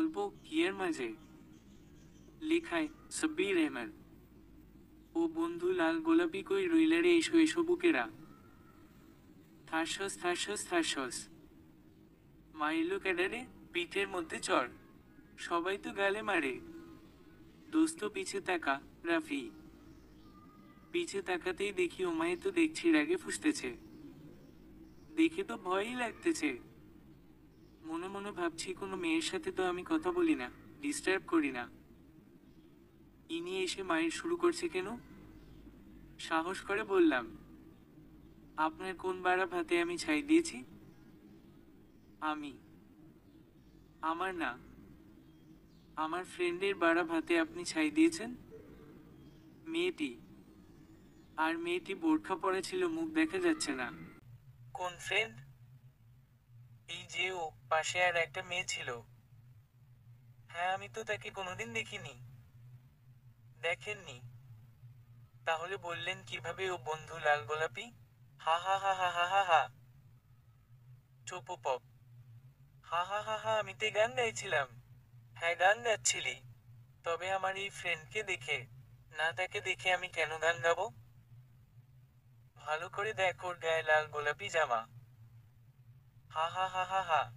গল্প কি এর মাঝে? লেখায় সাব্বির রহমান। ও বন্ধু লাল গোলাপি কই রইলা রে, এসো এসো বুকেরা। থাসস থাসস থাসস। মাইলো ক্যাডারে, পিঠের মধ্যে চড়। সবাই তো গালে মারে। দোস্ত পিছে তাকা, রাফি। পিছে তাকাতেই দেখি ওমায়ে তো দেখছি রাগে ফুসতেছে। দেখে তো ভয়ই লাগতেছে। মনে মনে ভাবছি কোনো মেয়ের সাথে তো আমি কথা বলি না, ডিস্টার্ব করি না। ইনি এসে মায়ের শুরু করছে কেন? সাহস করে বললাম, আপনার কোন বাড়া ভাতে আমি ছাই দিয়েছি? আমি? আমার না, আমার ফ্রেন্ডের বাড়া ভাতে আপনি ছাই দিয়েছেন। মেয়েটি? আর মেয়েটি বোরখা পরা ছিল, মুখ দেখা যাচ্ছে না। কোন ফ্রেন্ড? এই যে ও, পাশে আর একটা মেয়ে ছিল। হ্যাঁ, আমি তো তাকে কোনোদিন দেখিনি। দেখেননি? তাহলে বললেন কিভাবে ও বন্ধু লাল গোলাপি? হা হা হা হা হা হা হা। চোপো পপ। হা হা হা হা, আমি তো গান গাইছিলাম। হ্যাঁ, গান গাচ্ছিলি। তবে আমার এই ফ্রেন্ডকে দেখে, না তাকে দেখে আমি কেন গান গাবো? ভালো করে দেখ, ওর গায়ে লাল গোলাপি জামা। হা হা হা হা হা।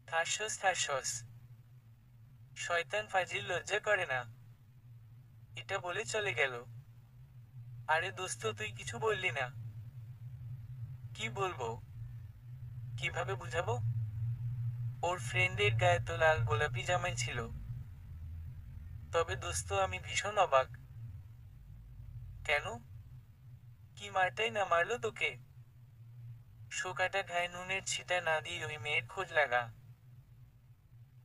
থাসস থাসস। শয়তান ফাজিল, লজ্জা করে না? এটা বলে চলে গেল। আরে দোস্ত, তুই কিছু বললি না। কি বলবো? কিভাবে বুঝাবো? ওর ফ্রেন্ডের গায়ে তো লাল গোলাপি জামাই ছিল। তবে দোস্ত, আমি ভীষণ অবাক। কেন? কি মারটাই না মারলো তোকে? শোকাটা ঘায়ে নুনের ছিটা না দিয়ে ওই মেয়ের খোঁজ লাগা।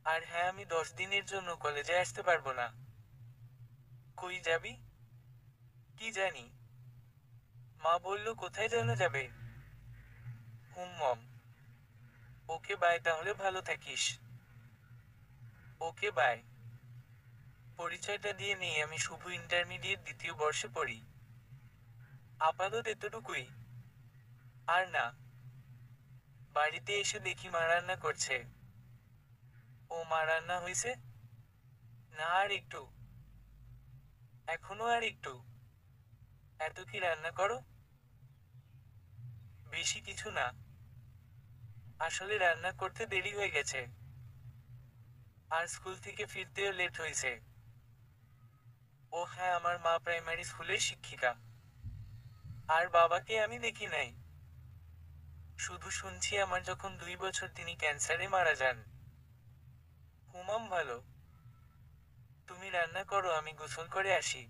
আর হ্যাঁ, আমি 10 দিনের জন্য কলেজে আসতে পারবো না। কই যাবি? কি জানি। মা বললো কোথায় যেন যাবে। মম। ওকে বাই, তাহলে ভালো থাকিস। Okay bye. পরিচয়টা দিয়ে নেই, আমি শুভ ইন্টারমিডিয়েট 2য় বর্ষে পড়ি। আপাতত এতটুকুই। আর না। বাড়িতে এসে দেখি মা রান্না করছে। ও, মা রান্না হইছে? না, আর একটু। এখনো আর একটু? এত কি রান্না করো? বেশি কিছু না। আসলে রান্না করতে দেরি হয়ে গেছে। আর স্কুল থেকে ফিরতেও লেট হয়েছে। ও হ্যাঁ, আমার মা প্রাইমারি স্কুলের শিক্ষিকা। আর বাবাকে আমি দেখি নাই। শুধু শুনছি আমার যখন 2 বছর তিনি ক্যান্সারে মারা যান। হুমাম ভালো। তুমি রান্না করো, আমি গোসল করে আসি।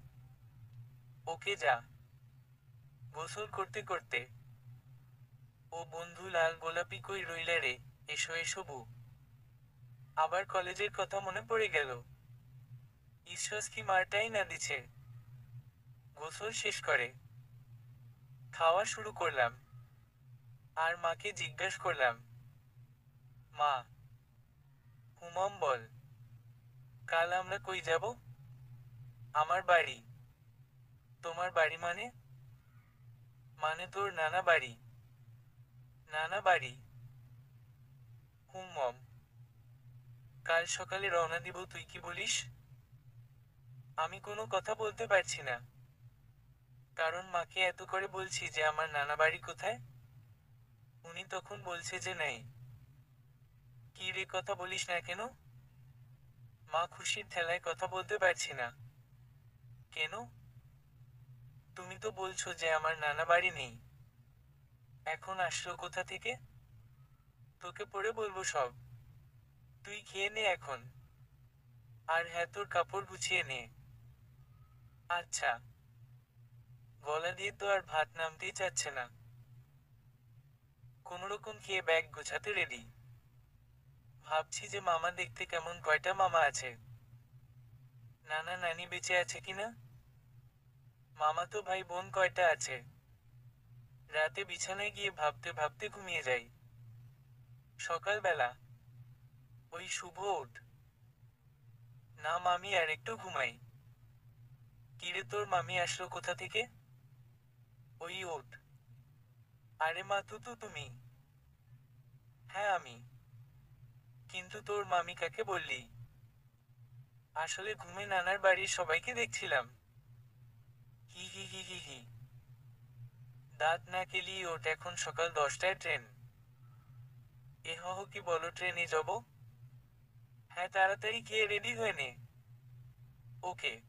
ওকে, যা। গোসল করতে করতে। ও বন্ধু লাল গোলাপি কই রইলা রে, এসো এসো বু। আবার কলেজের কথা মনে পড়ে গেল। ঈশ্বর কি মারটাই না দিছে। গোসল শেষ করে খাওয়া শুরু করলাম। আর মাকে জিজ্ঞেস করলাম, মা, হুমাম বল, কাল আমরা কই যাব? আমার বাড়ি। তোমার বাড়ি মানে? মানে তোর নানা বাড়ি। নানা বাড়ি? হুম। কাল সকালে রওনা দিব, তুই কি বলিস? আমি কোনো কথা বলতে পারছি না। কারণ মাকে এত করে বলছি যে আমার নানা বাড়ি কোথায়। উনি তখন বলছে যে নেই। কি রে, কথা বলিস না কেন? মা খুশির ঠেলায় কথা বলতে পারছি না। কেন? তুমি তো বলছো যে আমার নানা বাড়ি নেই। এখন আসলো কোথা থেকে? তোকে পরে বলবো সব। তুই খেয়ে নে এখন। আর হ্যাঁ, তোর কাপড় গুছিয়ে নে। আচ্ছা। গলা দিয়ে তো আর ভাত নামতেই চাচ্ছে না। কোনোরকম খেয়ে ব্যাগ গোছাতে রেডি। ভাবছি যে মামা দেখতে কেমন, কয়টা মামা আছে, নানা নানি বেঁচে আছে কিনা, মামাতো ভাই বোন কয়টা আছে। রাতে বিছানায় গিয়ে ভাবতে ভাবতে ঘুমিয়ে যাই। সকালবেলা ওই শুভ ওঠ। না, মামি আর একটু ঘুমাই। কিরে, তোর মামি আসলো কোথা থেকে? ওই ওঠ। আরে মা, তুমি? হ্যাঁ, আমি। কিন্তু তোর মামি কাকে বললি? আসলে ঘুমে নানার বাড়ির সবাইকে দেখছিলাম। হি হি হি হি হি। দাঁত না কেলিয়ে ওঠ, এখন সকাল 10টায় ট্রেন। কি বলো, ট্রেনে যাব? হ্যাঁ, তাড়াতাড়ি গিয়ে রেডি হয়ে নে। ওকে।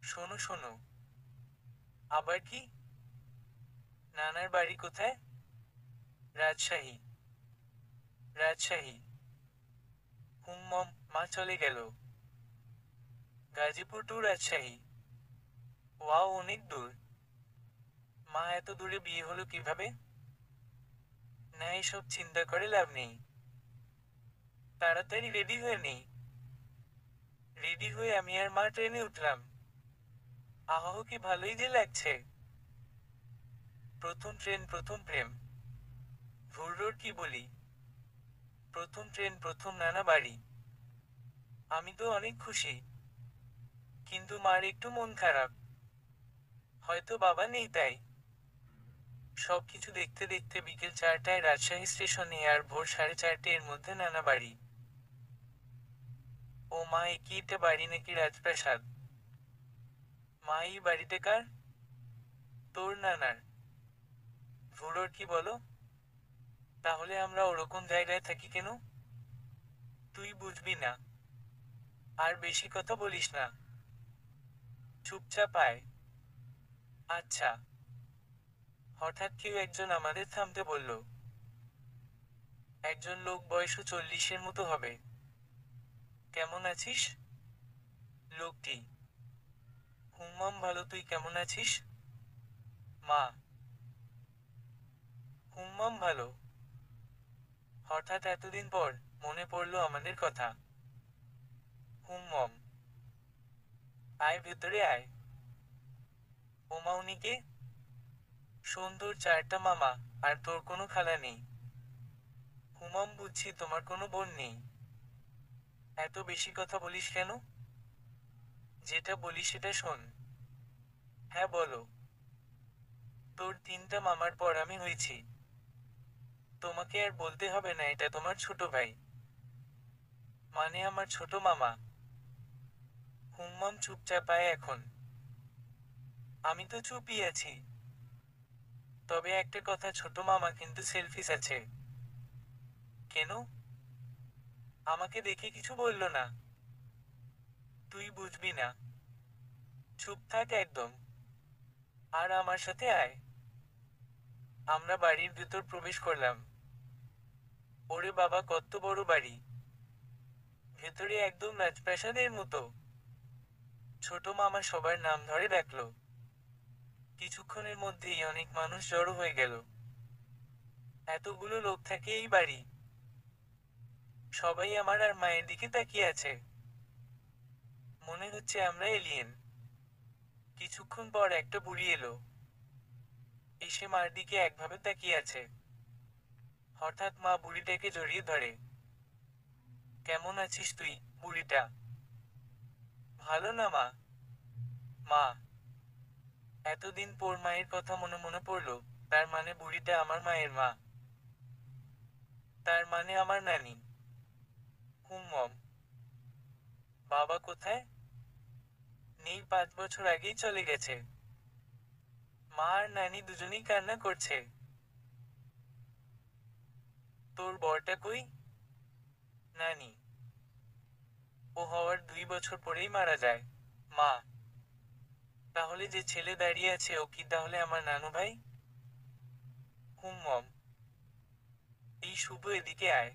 শোনো শোনো। আবার কি? নানার বাড়ি কোথায়? রাজশাহী। রাজশাহী। হুম, মা চলে গেল। গাজীপুর টু রাজশাহী। ওয়াও, অনেক দূর। মা, এত দূরে বিয়ে হলো কিভাবে? না, এসব চিন্তা করে লাভ নেই। তাড়াতাড়ি রেডি হয়ে নেই। রেডি হয়ে আমি আর মা ট্রেনে উঠলাম। কি ভালোই যে লাগছে। প্রথম ট্রেন, প্রথম প্রেম। ভুররোর কি বলি? প্রথম ট্রেন, প্রথম নানা বাড়ি। আমি তো অনেক খুশি। কিন্তু মার একটু মন খারাপ। হয়তো বাবা নেই তাই। সবকিছু দেখতে দেখতে বিকেল 4টায় রাজশাহী স্টেশনে, আর ভোর 4:30 এর মধ্যে নানা বাড়ি। ও মা, কি এটা বাড়ি নাকি রাজপ্রাসাদ? মা, এই বাড়িতে কার? তোর নানার। ভুরোর কি বলো? তাহলে আমরা ওরকম জায়গায় থাকি কেন? তুই বুঝবি না। আর বেশি কথা বলিস না। চুপচাপ আয়। আচ্ছা। হঠাৎ কেউ একজন আমাদের থামতে বলল। একজন লোক, বয়স 40-এর মতো হবে। কেমন আছিস? লোকটি। ভালো, তুই কেমন আছিস? মা। ভালো। হঠাৎ এতদিন পর মনে পড়লো আমাদের কথা। হুম্মম। আয়, ভেতরে আয়। ওমা, উনি কে? শোন, তোর 4টা মামা, আর তোর কোনো খালা নেই। বুঝছি তোমার কোনো বোন নেই। এত বেশি কথা বলিস কেন? যেটা বলি সেটা শোন। হ্যাঁ, বলো। তোর 3টা মামার পর আমি হয়েছি। তোমাকে আর বলতে হবে না, এটা তোমার ছোট ভাই। মানে আমার ছোট মামা। চুপচাপ আয় এখন। আমি তো চুপই আছি। তবে একটা কথা, ছোট মামা কিন্তু সেলফিশ আছে। কেন? আমাকে দেখে কিছু বলল না। তুই বুঝবি না। চুপ থাক একদম। আর আমার সাথে আয়। আমরা বাড়ির ভেতর প্রবেশ করলাম। ওরে বাবা, কত বড় বাড়ি! ভেতরে একদম রাজপ্রাসাদের মতো। ছোট মামা সবার নাম ধরে ডাকলো। কিছুক্ষণের মধ্যেই অনেক মানুষ জড়ো হয়ে গেল। এতগুলো লোক থাকে এই বাড়ি। সবাই আমার আর মায়ের দিকে তাকিয়ে আছে। মনে হচ্ছে আমরা এলিয়েন। কিছুক্ষণ পর একটা বুড়ি এলো। এসে মার দিকে একভাবে তাকিয়ে আছে। হঠাৎ মা বুড়িটাকে জড়িয়ে ধরে। কেমন আছিস তুই, বুড়িটা? ভালো না মা। মা। এতদিন পর মায়ের কথা মনে মনে পড়লো। তার মানে বুড়িটা আমার মায়ের মা। তার মানে আমার নানি। হুম। বাবা কোথায়? নেই, 5 বছর আগেই চলে গেছে। মা আর নানি দুজনেই কান্না করছে। তোর বরটা কই? নানি। ও হওয়ার 2 বছর পরেই মারা যায়। মা। তাহলে যে ছেলে দাঁড়িয়ে আছে, ও কি তাহলে আমার নানু ভাই? হুম। এই শুভ, এদিকে আয়।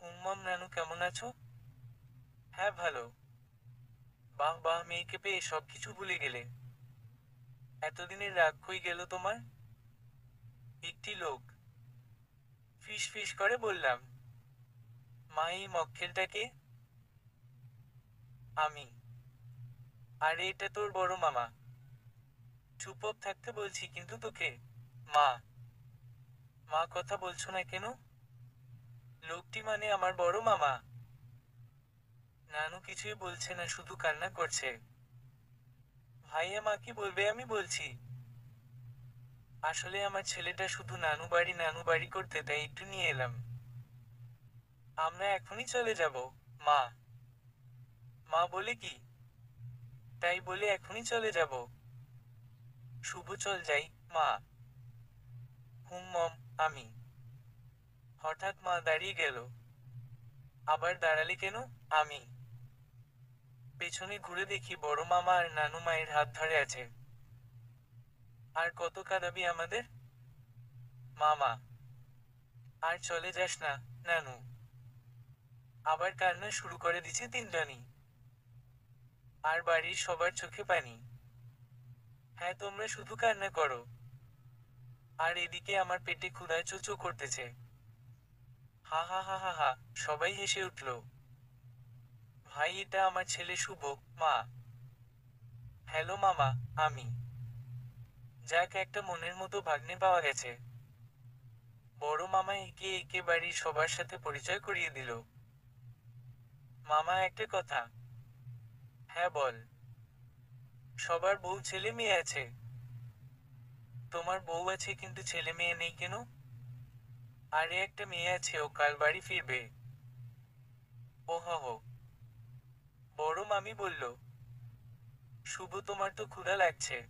হুম, নানু কেমন আছো? হ্যাঁ, ভালো। বাহ বাহ, মেয়েকে পেয়ে সবকিছু ভুলে গেলে। এতদিনের রাগ কই গেল তোমার? একটি লোক ফিস ফিস করে বললাম। মা, এই মক্কেলটাকে? আমি। আরে, এটা তোর বড় মামা। চুপ থাকতে বলছি কিন্তু তোকে। মা। মা, কথা বলছো না কেন? লোকটি মানে আমার বড় মামা। নানু কিছুই বলছে না, শুধু কান্না করছে। ভাইয়া, মা কি বলবে আমি বলছি। আসলে আমার ছেলেটা শুধু নানু বাড়ি নানু বাড়ি করতে, তাই একটু নিয়ে এলাম। আমরা এখনই চলে যাব। মা মা বলে কি? তাই বলে এখনই চলে যাব? শুভ চল যাই, মা। মম, আমি। হঠাৎ মা দাঁড়িয়ে গেল। আবার দাঁড়ালে কেন? আমি পেছনে ঘুরে দেখি বড় মামা আর নানু মায়ের হাত ধরে আছে। আর কত কাঁদাবি আমাদের? মামা, আর চলে যাস না, নানু। আবার কান্না শুরু করে দিছে তিনজনই। আর বাড়ির সবার চোখে পানি। হ্যাঁ, তোমরা শুধু কান্না করো। আর এদিকে আমার পেটে ক্ষুধায় চোচো করতেছে। হা হা হা হা হা, সবাই হেসে উঠল। ভাই, এটা আমার ছেলে শুভ। মা। হ্যালো মামা, আমি। যাক, একটা মনের মতো ভাগ্নে পাওয়া গেছে। বড় মামা একে একে বাড়ির সবার সাথে পরিচয় করিয়ে দিল। মামা, একটা কথা। হ্যাঁ, বল। সবার বউ ছেলে মেয়ে আছে। তোমার বউ আছে কিন্তু ছেলে মেয়ে নেই কেন? আরে, একটা মেয়ে আছে, ও কাল বাড়ি ফিরবে। ও হো হো। বড় মামি বলল। শুভ, তোমার তো ক্ষুধা লাগছে।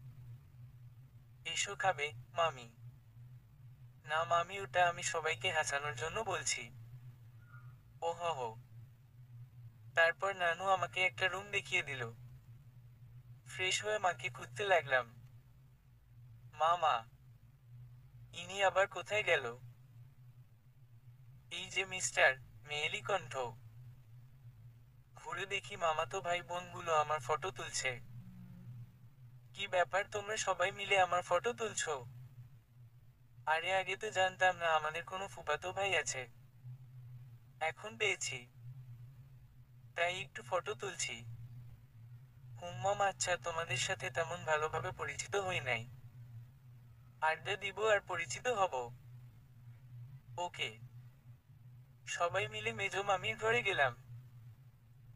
এসো খাবে, মামি। না মামি, ওটা আমি সবাইকে হাসানোর জন্য বলছি। ও হো হো। তারপর নানু আমাকে একটা রুম দেখিয়ে দিল। ফ্রেশ হয়ে মাকে খুঁজতে লাগলাম। মা মা, ইনি আবার কোথায় গেল? এই যে মিস্টার, মেয়েলি কণ্ঠ। ঘুরে দেখি মামাতো ভাই বোনগুলো আমার ফটো তুলছে। কি ব্যাপার, তোমরা সবাই মিলে আমার ফটো তুলছো? আরে, আগে তো জানতাম না আমাদের কোনো ফুফাতো ভাই আছে। এখন পেয়েছি, তাই একটু ফটো তুলছি। হুম্মম, আচ্ছা, তোমাদের সাথে তেমন ভালোভাবে পরিচিত হই নাই। আড্ডা দিব আর পরিচিত হব। ওকে। সবাই মিলে মেজো মামির ঘরে গেলাম।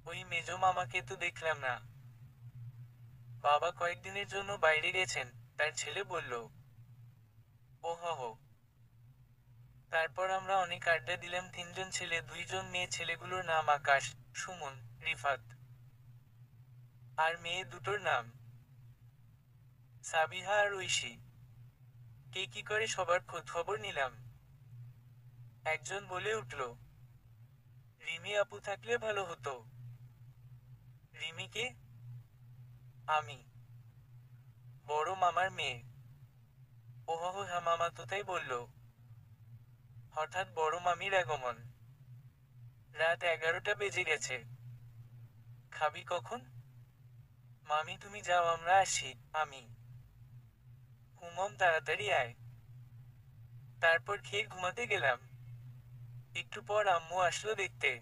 ওই মেজো মামাকে তো দেখলাম না। বাবা কয়েকদিনের জন্য বাইরে গেছেন, তার ছেলে বলল। ও হো হো। তারপর আমরা অনেক আড্ডা দিলাম। তিনজন ছেলে, দুইজন মেয়ে। ছেলেগুলোর নাম আকাশ, সুমন, রিফাত। আর মেয়ে দুটোর নাম সাবিহা আর ঐশী। কে কি করে সবার খোঁজ খবর নিলাম। একজন বলে উঠল, রিমি আপু থাকলে ভালো হতো। রিমি কে? আমি। বড় মামার মেয়ে। ওহো, হ্যাঁ মামা তো তাই বলল। হঠাৎ বড় মামির আগমন। রাত 11টা বেজে গেছে। খাবি কখন? মামি তুমি যাও, আমরা আসি। আমি। হুমম, তাড়াতাড়ি আয়। তারপর খেয়ে ঘুমাতে গেলাম। একটু পর আম্মু আসলো দেখতে।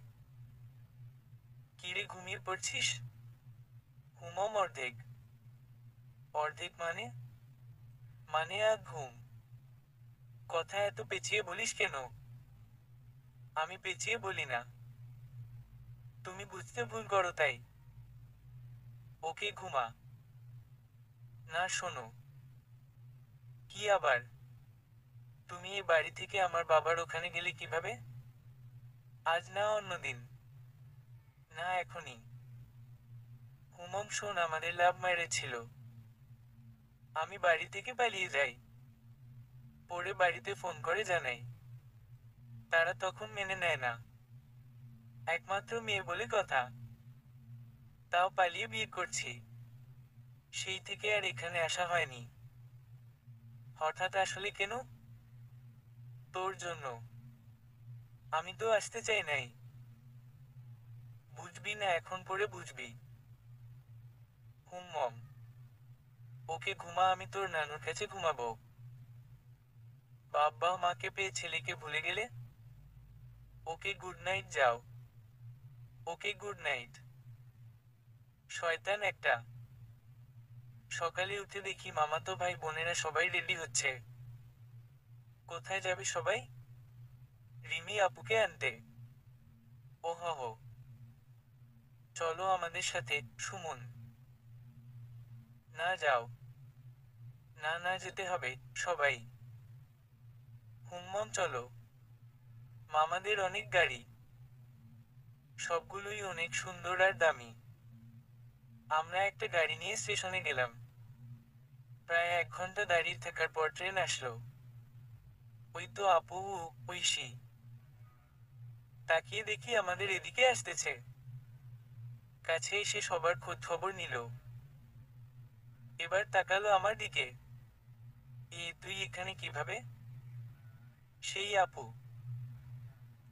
কিরে, ঘুমিয়ে পড়ছিস? হুমম, অর্ধেক। অর্ধেক মানে? মানে আধ ঘুম। কথা এত পেঁচিয়ে বলিস কেন? আমি পেঁচিয়ে বলি না। তুমি বুঝতে ভুল করো তাই। ওকে, ঘুমা। না, শোনো। কি আবার? তুমি এই বাড়ি থেকে আমার বাবার ওখানে গেলে কিভাবে? আজ না অন্যদিন? না, এখনই। হুমম, শোন, আমাদের লাভ ম্যারেজ ছিল। আমি বাড়ি থেকে পালিয়ে যাই। পরে বাড়িতে ফোন করে জানাই। তারা তখন মেনে নেয় না। একমাত্র মেয়ে বলে কথা। তাও পালিয়ে বিয়ে করছি। সেই থেকে আর এখানে আসা হয়নি। হঠাৎ আসলে কেন? তোর জন্য। আমি তো আসতে চাই নাই। বুঝবি না, এখন পরে বুঝবি। হুম। ওকে, ঘুমা, আমি তোর নানুর কাছে ঘুমাবো। বাবা মাকে পেয়ে ছেলেকে ভুলে গেলে? ওকে, গুড নাইট, যাও। ওকে, গুড নাইট। শয়তান একটা। সকালে উঠে দেখি মামাতো ভাই বোনেরা সবাই রেডি হচ্ছে। কোথায় যাবে সবাই? রিমি আপুকে আনতে। ও হো হো। চলো আমাদের সাথে, সুমন। না, যাও। না না, যেতে হবে। সবাই। হুম্মম, চলো। মামাদের অনেক গাড়ি। সবগুলোই অনেক সুন্দর আর দামি। আমরা একটা গাড়ি নিয়ে স্টেশনে গেলাম। প্রায় 1 ঘন্টা দাঁড়িয়ে থাকার পর ট্রেন আসলো। ওই তো আপু, ঐশী। তাকিয়ে দেখি আমাদের এদিকে আসতেছে। কাছে এসে সবার খোঁজ খবর নিল। এবার তাকালো আমার দিকে। তুই এখানে কিভাবে? সেই আপু।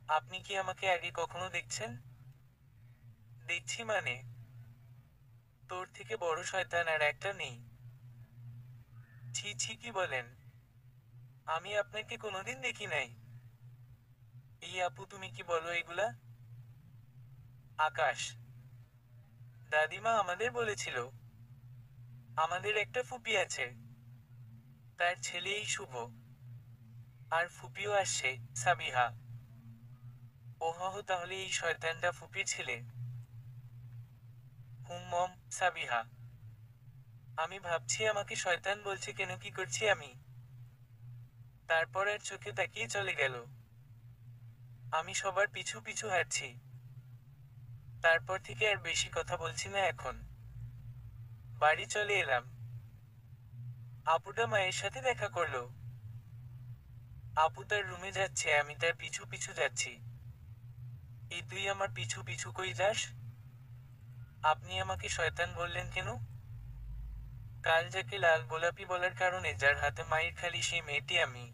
আপনি কি আমাকে আগে কখনো দেখছেন? দেখছি মানে? তোর থেকে বড় শয়তান আর একটা নেই। ছি ছি, কি বলেন? আমি আপনাকে কোনোদিন দেখি নাই। এই আপু, তুমি কি বলো এগুলা? আকাশ। দাদিমা আমাদের বলেছিল আমাদের একটা ফুপি আছে, তার ছেলে এই শুভ। আর ফুপিও আসছে, সাবিহা। ওহ, তাহলে এই শয়তানটা ফুপির ছেলে। মম, সাবিহা। আমি ভাবছি আমাকে শয়তান বলছে কেন, কি করছি আমি? তারপর আর চোখে তাকিয়ে চলে গেল। আমি সবার পিছু পিছু হাঁটছি। তারপর থেকে আর বেশি কথা বলছি না এখন। বাড়ি চলে এলাম। আপুটা মায়ের সাথে দেখা করলো। আপু তার রুমে যাচ্ছে, আমি তার পিছু পিছু যাচ্ছি। তুই আমার পিছু পিছু কই যাস? আপনি আমাকে শয়তান বললেন কেন? কাল যাকে লাল গোলাপি বলার কারণে যার হাতে মায়ের খালি সেই মেয়েটি আমি।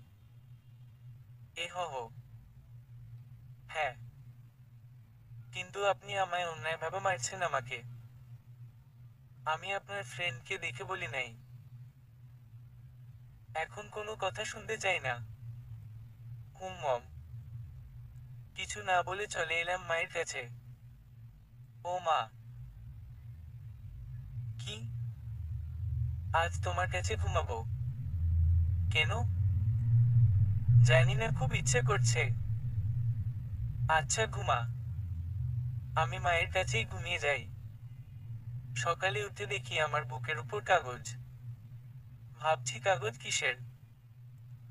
হো। হ্যাঁ। কিন্তু আপনি আমায় অন্যায়ভাবে মারছেন আমাকে। আমি আপনার ফ্রেন্ডকে দেখে বলি নাই। এখন কোনো কথা শুনতে চাই না। মম। কিছু না বলে চলে এলাম মায়ের কাছে। ও মা। কি? আজ তোমার কাছে ঘুমাবো? কেন? জানি না, খুব ইচ্ছে করছে। আচ্ছা, ঘুমা। আমি মায়ের কাছেই ঘুমিয়ে যাই। সকালে উঠে দেখি আমার বুকের উপর কাগজ। ভাবছি কাগজ কিসের।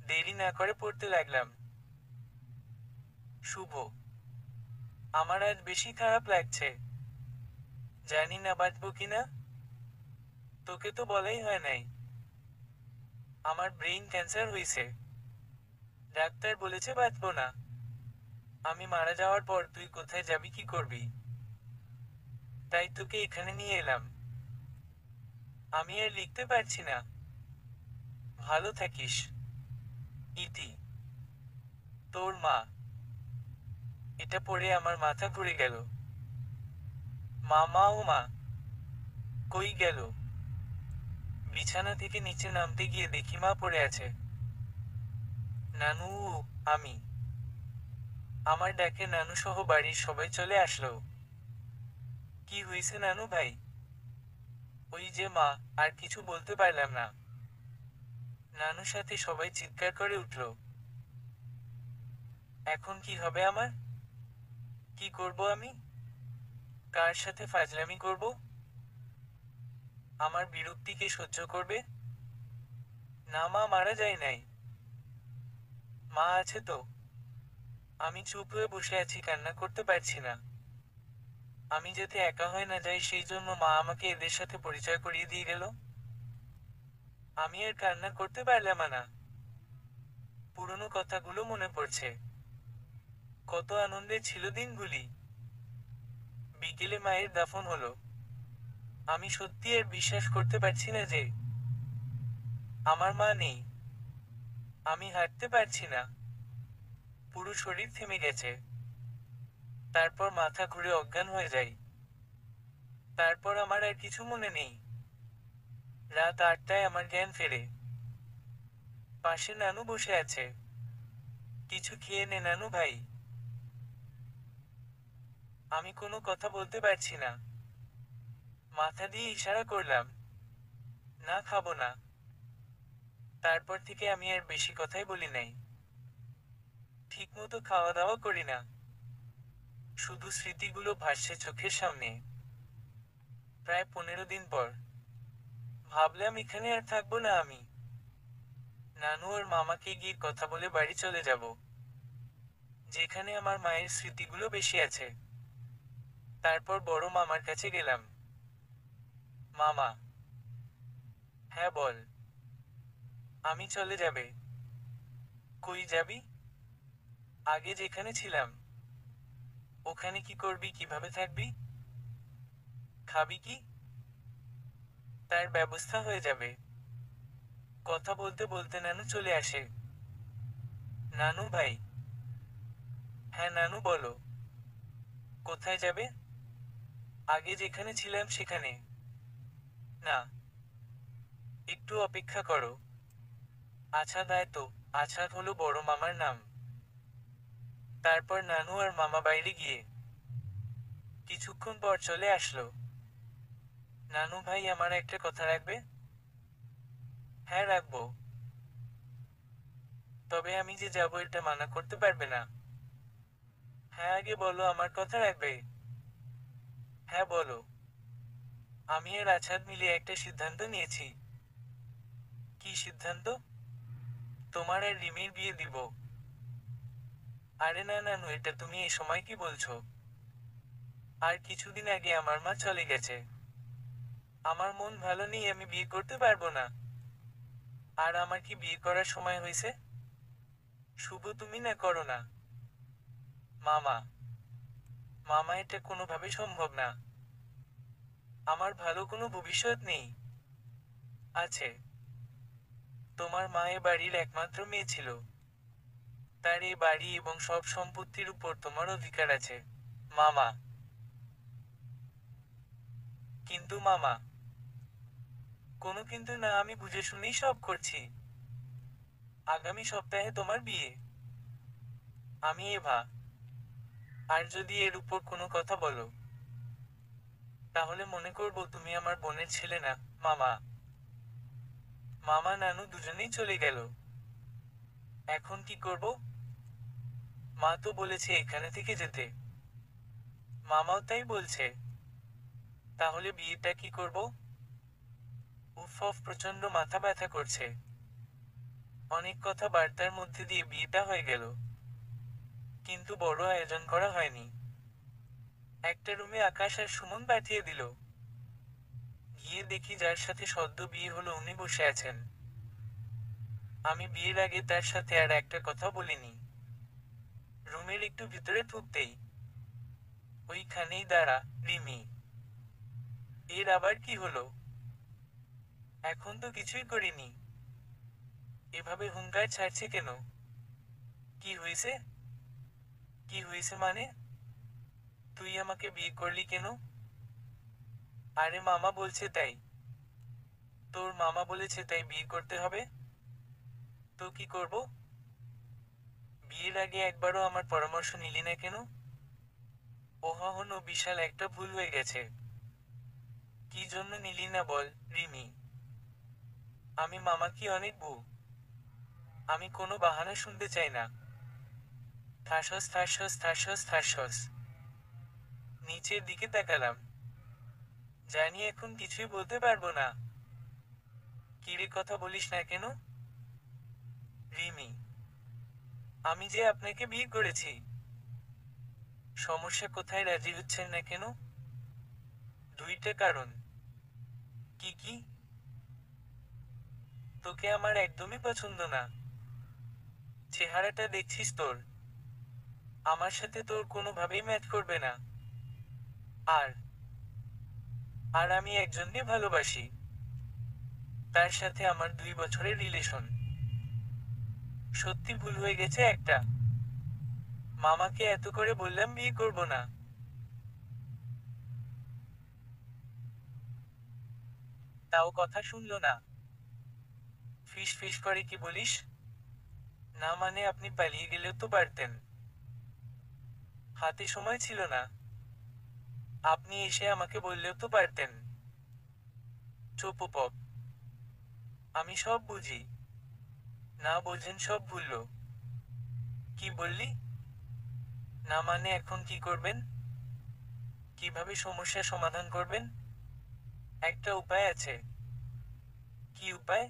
দেরি না করে পড়তে লাগলাম। শুভ। আমার আজ বেশি খারাপ লাগছে। জানি না বাঁচবো কিনা। তোকে তো বলাই হয় নাই আমার ব্রেইন ক্যান্সার হয়েছে। ডাক্তার বলেছে বাঁচবো না। আমি মারা যাওয়ার পর তুই কোথায় যাবি, কি করবি? তাই তোকে এখানে নিয়ে এলাম। আমি আর লিখতে পারছি না। ভালো থাকিস। ইতি। তোর মা। এটা পড়ে আমার মাথা ঘুরে গেল। মা ও মা কই গেল? বিছানা থেকে নিচে নামতে গিয়ে দেখি মা পড়ে আছে। নানু। আমি। আমার ডাকে নানু সহ বাড়ির সবাই চলে আসলো। কি হয়েছে নানু ভাই? ওই যে মা। আর কিছু বলতে পারলাম না। নানুর সাথে সবাই চিৎকার করে উঠল। এখন কি হবে আমার? কি করব আমি? কার সাথে ফাজলামি করব? আমার বিরক্তিকে সহ্য করবে? না, মা মারা যায় নাই। মা আছে তো। আমি চুপ হয়ে বসে আছি, কান্না করতে পারছি না। আমি যাতে একা হয়ে না যাই সেই জন্য মা আমাকে এদের সাথে পরিচয় করিয়ে দিয়ে গেল। আমি আর কান্না করতে পারলাম না। পুরনো কথাগুলো মনে পড়ছে। কত আনন্দের ছিল দিনগুলি। বিকেলে মায়ের দাফন হলো। আমি সত্যি আর বিশ্বাস করতে পারছি না যে আমার মা নেই। আমি হাঁটতে পারছি না। পুরো শরীর থেমে গেছে। তারপর মাথা ঘুরে অজ্ঞান হয়ে যাই। তারপর আমার আর কিছু মনে নেই। রাত 8টায় আমার জ্ঞান ফেরে। পাশে নানু বসে আছে। কিছু খেয়ে নে নানু ভাই। আমি কোনো কথা বলতে পারছি না। মাথা দিয়ে ইশারা করলাম, না, খাবো না। তারপর থেকে আমি আর বেশি কথাই বলি নাই। ঠিকমতো খাওয়া দাওয়া করি না। শুধু স্মৃতিগুলো ভাসছে চোখের সামনে। প্রায় 15 দিন পর ভাবলাম এখানে আর থাকবো না আমি। নানু আর মামাকে গিয়ে কথা বলে বাড়ি চলে যাব, যেখানে আমার মায়ের স্মৃতিগুলো বেশি আছে। তারপর বড় মামার কাছে গেলাম। মামা। হ্যাঁ বল। আমি চলে যাবে। কই যাবি? আগে যেখানে ছিলাম। ওখানে কি করবি, কিভাবে থাকবি? খাবি কি? তার ব্যবস্থা হয়ে যাবে। কথা বলতে বলতে নানু চলে আসে। নানু ভাই। হ্যাঁ নানু বলো। কোথায় যাবে? আগে যেখানে ছিলাম সেখানে। না, একটু অপেক্ষা করো। আছাদ আয় তো। আছাদ হলো বড় মামার নাম। তারপর নানু আর মামা বাইরে গিয়ে কিছুক্ষণ পর চলে আসলো। নানু ভাই আমার একটা কথা রাখবে? হ্যাঁ রাখবো। তবে আমি যে যাবো এটা মানা করতে পারবে না। হ্যাঁ আগে বলো আমার কথা রাখবে। হ্যাঁ বলো। আমি আর আছাদ মিলে একটা সিদ্ধান্ত নিয়েছি। কি সিদ্ধান্ত? তোমার আর রিমির বিয়ে দিব। আরে না নানু, এটা তুমি এ সময় কি বলছো? আর কিছুদিন আগে আমার মা চলে গেছে। আমার মন ভালো নেই, আমি বিয়ে করতে পারবো না। আর আমার কি বিয়ে করার সময় হয়েছে? শুভ তুমি না করো না। মামা। মামা এটা কোনোভাবে সম্ভব না। আমার ভালো কোনো ভবিষ্যৎ নেই। আছে। তোমার মা এ বাড়ির একমাত্র মেয়ে ছিল। তার এই বাড়ি এবং সব সম্পত্তির উপর তোমার অধিকার আছে। মামা। কিন্তু মামা। কোনো কিন্তু না, আমি বুঝে শুনেই সব করছি। আগামী সপ্তাহে তোমার বিয়ে। আমি এভা। আর যদি এর উপর কোনো কথা বলো, তাহলে মনে করবো তুমি আমার বোনের ছেলে না। মামা। মামা নানু দুজনেই চলে গেল। এখন কি করব? মা তো বলেছে এখানে থেকে যেতে। মামাও তাই বলছে। তাহলে বিয়েটা কি করব? উফ অফ, প্রচন্ড মাথা ব্যথা করছে। অনেক কথা বার্তার মধ্যে দিয়ে বিয়েটা হয়ে গেল, কিন্তু বড় আয়োজন করা হয়নি। একটা রুমে আকাশ আর সুমন পাঠিয়ে দিল। গিয়ে দেখি যার সাথে সদ্য বিয়ে হলো উনি বসে আছেন। আমি বিয়ের আগে তার সাথে আর একটা কথা বলিনি। রুমের একটু ভিতরে ঢুকতেই ওইখানেই দাঁড়া রিমি। এর আবার কি হলো? এখন তো কিছুই করিনি। এভাবে হুঙ্কার ছাড়ছে কেন? কি হয়েছে? কি হয়েছে মানে? তুই আমাকে বিয়ে করলি কেন? আরে মামা বলছে তাই। তোর মামা বলেছে তাই বিয়ে করতে হবে? তো কি করব? বিয়ের আগে একবারও আমার পরামর্শ নিলি না কেন? ওহন, বিশাল একটা ভুল হয়ে গেছে। কি জন্য নিলি না বল, রিমি? আমি মামা কি অনেক বউ? আমি কোনো বাহানা শুনতে চাই না। থাসস থাসস থাসস থাসস। নিচের দিকে তাকালাম। জানি এখন কিছুই বলতে পারবো না। কিরে কথা বলিস না কেন? রিমি। আমি যে আপনাকে বিয়ে করেছি। সমস্যা কোথায়, রাজি হচ্ছেন না কেন? দুইটা কারণ। কি কি? তোকে আমার একদমই পছন্দ না। চেহারাটা দেখছিস তোর? আমার সাথে তোর কোনোভাবেই ম্যাচ করবে না। আর আর আমি একজনকে ভালোবাসি। তার সাথে আমার 2 বছরের রিলেশন। সত্যি ভুল হয়ে গেছে একটা। মামাকে এত করে বললাম বিয়ে করব না। তাও কথা শুনলো না। ফিস ফিস করে কি বলিস? না মানে আপনি পালিয়ে গেলেও তো পারতেন। হাতে সময় ছিল না। আপনি এসে আমাকে বললেও তো পারতেন। চুপ পপ। আমি সব বুঝি। না বোঝেন সব ভুললো। কি বললি? না মানে এখন কি করবেন? কিভাবে সমস্যা সমাধান করবেন? একটা উপায় আছে। কি উপায়?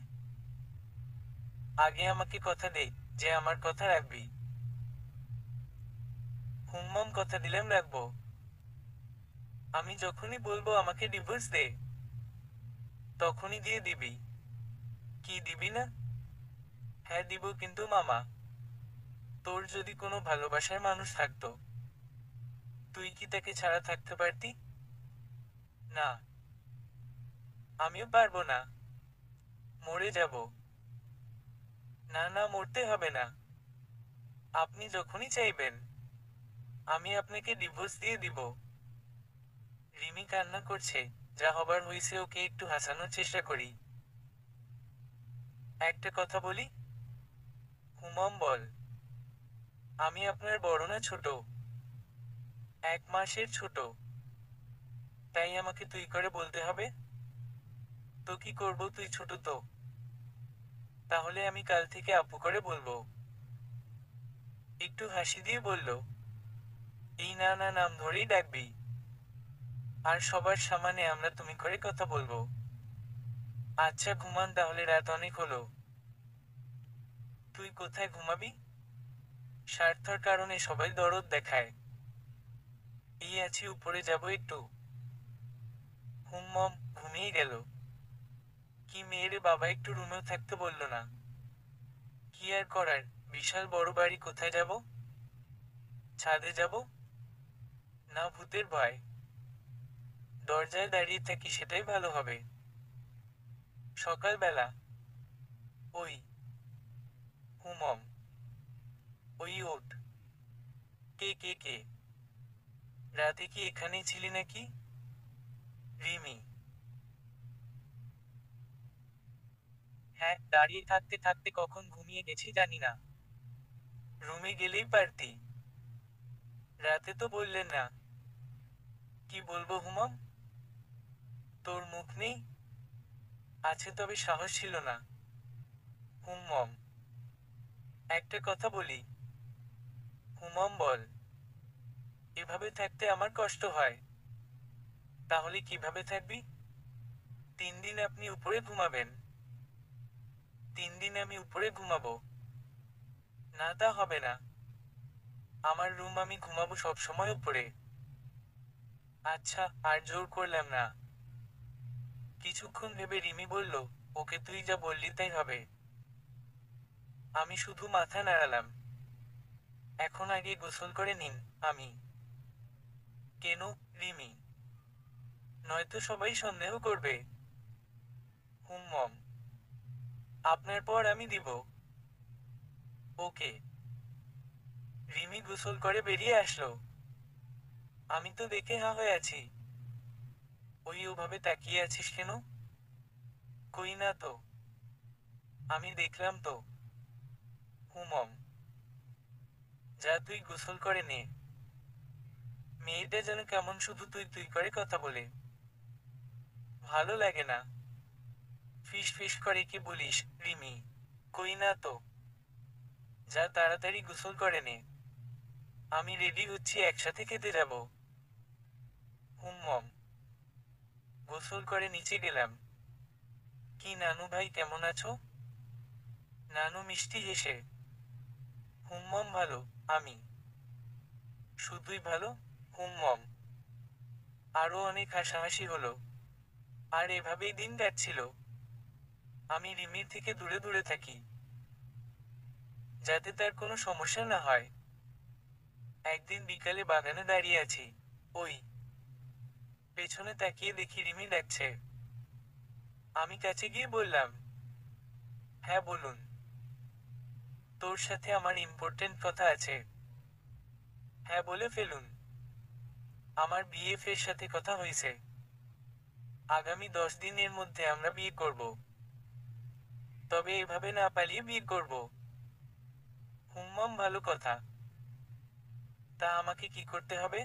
আগে আমাকে কথা দে যে আমার কথা রাখবি। হুমম কথা দিলাম রাখবো। আমি যখনই বলবো আমাকে ডিভোর্স দে, তখনই দিয়ে দিবি? কি দিবি না? হ্যাঁ দিব, কিন্তু মামা, তোর যদি কোনো ভালোবাসার মানুষ থাকতো, তুই কি তাকে ছাড়া থাকতে পারতি? না। আমিও পারবো না। মরে যাব। না না, মরতে হবে না। আপনি যখনই চাইবেন, আমি আপনাকে ডিভোর্স দিয়ে দিব। রিমি কান্না করছে। যা হবার হয়েছে, ওকে একটু হাসানোর চেষ্টা করি। একটা কথা বলি? হুমম বল। আমি আপনার বড় না ছোট? 1 মাসের ছোট। তাই আমাকে তুই করে বলতে হবে? তো কি করব, তুই ছোট তো? তাহলে আমি কাল থেকে আপু করে বলবো। একটু হাসি দিয়ে বলল, এই না না, নাম ধরেই ডাকবি। আর সবার সামনে আমরা তুমি করে কথা বলবো। আচ্ছা ঘুমান তাহলে, রাত অনেক হলো। তুই কোথায় ঘুমাবি? স্বার্থর কারণে সবাই দরদ দেখায়। এই আছি, উপরে যাব একটু। হুমম ঘুমিয়ে গেল। কি মেয়েরে বাবা, একটু রুমেও থাকতে বলল না? কি আর করার, বিশাল বড় বাড়ি, কোথায় যাব? ছাদে যাব? না, ভূতের ভয়। দরজায় দাঁড়িয়ে থাকি, সেটাই ভালো হবে। সকালবেলা। ওই হুমম, ওই ওঠ। কে কে কে? রাতে কি এখানেই ছিলি নাকি? রিমি। হ্যাঁ, দাঁড়িয়ে থাকতে থাকতে কখন ঘুমিয়ে গেছি জানি না। রুমে গেলেই পারতি। রাতে তো বললেন না। কি বলবো হুমম? তোর মুখ নেই? আছে, তবে সাহস ছিল না। হুমম। একটা কথা বলি? হুমম বল। এভাবে থাকতে আমার কষ্ট হয়। তাহলে কিভাবে থাকবি? 3 দিন আপনি উপরে ঘুমাবেন। 3 দিন আমি উপরে ঘুমাবো? না, তা হবে না। আমার রুম, আমি ঘুমাবো সব সময় উপরে। আচ্ছা, আর জোর করলাম না। কিছুক্ষণ ভেবে রিমি বলল, ওকে, তুই যা বললি তাই হবে। আমি শুধু মাথা নাড়ালাম। এখন আগে গোসল করে নিন। আমি। কেন? রিমি। নয়তো সবাই সন্দেহ করবে। হুমম। আপনার পর আমি দিব। ওকে। রিমি গোসল করে বেরিয়ে আসলো। আমি তো দেখে হা হয়ে আছি। ওই ওভাবে তাকিয়ে আছিস কেন? কই না তো। আমি দেখলাম তো। হুমম। যা, তুই গোসল করে নে। মেয়েটা যেন কেমন শুধু তুই তুই করে কথা বলে। ভালো লাগে না। ফিস ফিস করে কি বলিস, রিমি? কই না তো। যা, তাড়াতাড়ি গোসল করে নে। আমি রেডি হচ্ছি, একসাথে খেতে যাব। হুমম। গোসল করে নিচে গেলাম। কি নানু ভাই, কেমন আছো? নানু মিষ্টি হেসে। হুমম ভালো। আমি। শুধুই ভালো? হুমম। আরো অনেক হাসাহাসি হলো। আর এভাবেই দিন কাটছিল। আমি রিমির থেকে দূরে দূরে থাকি, যাতে তার কোনো সমস্যা না হয়। একদিন বিকালে বাগানে দাঁড়িয়ে আছি। ওই পেছনে তাকিয়ে দেখি রিমি ডাকছে। আমি কাছে গিয়ে বললাম, হ্যাঁ বলুন। তোর সাথে আমার ইম্পর্টেন্ট কথা আছে। হ্যাঁ বলে ফেলুন। আমার বিএফ এর সাথে কথা হয়েছে। আগামী 10 দিনের মধ্যে আমরা বিয়ে করব। তবে এভাবে না পালিয়ে বিয়ে করব। হুম্মাম ভালো কথা। তা আমাকে কি করতে হবে?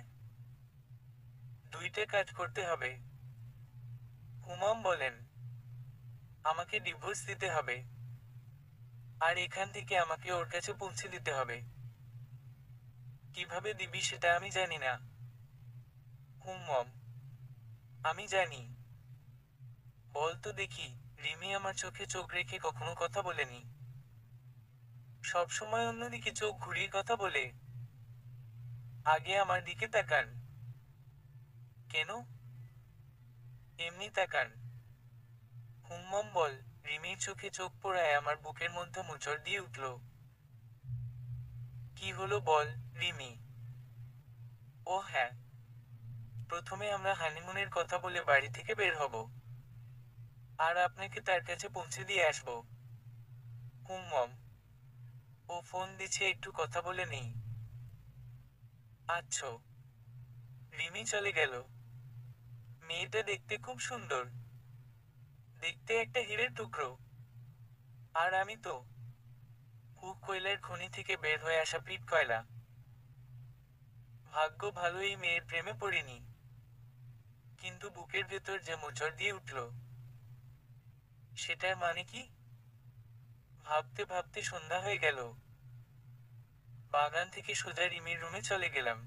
2টা কাজ করতে হবে। হুমাম বলেন, আমাকে ডিভোর্স দিতে হবে। আর এখান থেকে আমাকে ওর কাছে পৌঁছে দিতে হবে। কিভাবে দিবি সেটা আমি জানি না। হুম্মম। আমি জানি। বল তো দেখি। রিমি আমার চোখে চোখ রেখে কখনো কথা বলেনি। সব সময় অন্যদিকে চোখ ঘুরিয়ে কথা বলে। আগে আমার দিকে তাকান। কেন? এমনি তাকান। হুম্মম বল। রিমির চোখে চোখ পড়ায় আমার বুকের মধ্যে মোচড় দিয়ে উঠল। কি হলো বল, রিমি? ও হ্যাঁ, প্রথমে আমরা হানিমুনের কথা বলে বাড়ি থেকে বের হব, আর আপনাকে তার কাছে পৌঁছে দিয়ে আসব। হুম্মম, ও ফোন দিচ্ছে, একটু কথা বলে নেই। আচ্ছা। রিমি চলে গেল। মেয়েটা দেখতে খুব সুন্দর, দেখতে একটা হীরের টুকরো। আর আমি তো কয়লার খনি থেকে বের হয়ে আসা পিট কয়লা। ভাগ্য ভালো এই মেয়ের প্রেমে পড়িনি। কিন্তু বুকের ভেতর যে মোচড় দিয়ে উঠল, সেটার মানে কি? ভাবতে ভাবতে সন্ধ্যা হয়ে গেল। বাগান থেকে সোজা রিমির রুমে চলে গেলাম।